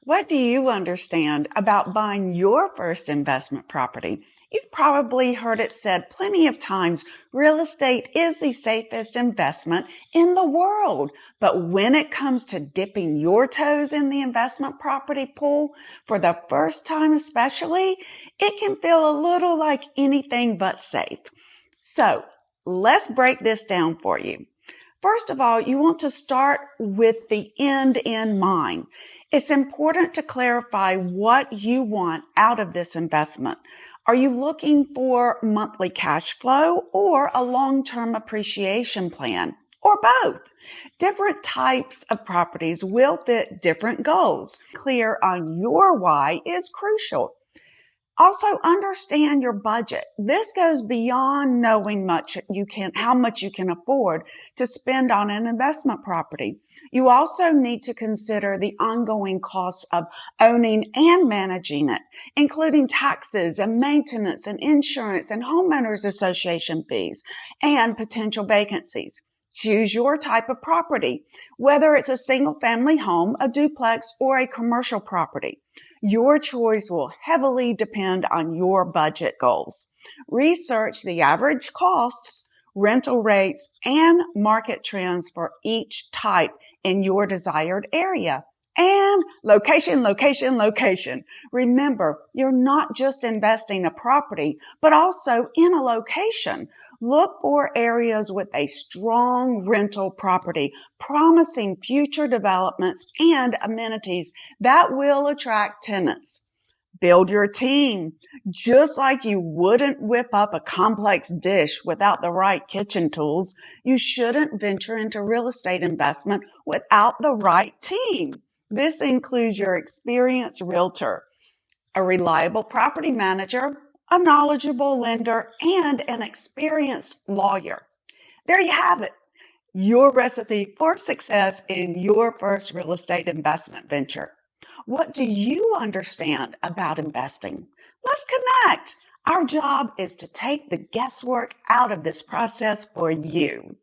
What do you understand about buying your first investment property? You've probably heard it said plenty of times, real estate is the safest investment in the world. But when it comes to dipping your toes in the investment property pool, for the first time especially, it can feel a little like anything but safe. So let's break this down for you. First of all, you want to start with the end in mind. It's important to clarify what you want out of this investment. Are you looking for monthly cash flow or a long-term appreciation plan? Or both? Different types of properties will fit different goals. Clear on your why is crucial. Also, understand your budget. This goes beyond knowing how much you can afford to spend on an investment property. You also need to consider the ongoing costs of owning and managing it, including taxes and maintenance and insurance and homeowners association fees and potential vacancies. Choose your type of property, whether it's a single family home, a duplex, or a commercial property. Your choice will heavily depend on your budget goals. Research the average costs, rental rates, and market trends for each type in your desired area. And location. Remember, you're not just investing in a property, but also in a location. Look for areas with a strong rental property, promising future developments and amenities that will attract tenants. Build your team. Just like you wouldn't whip up a complex dish without the right kitchen tools, you shouldn't venture into real estate investment without the right team. This includes your experienced realtor, a reliable property manager, a knowledgeable lender, and an experienced lawyer. There you have it, your recipe for success in your first real estate investment venture. What do you understand about investing? Let's connect. Our job is to take the guesswork out of this process for you.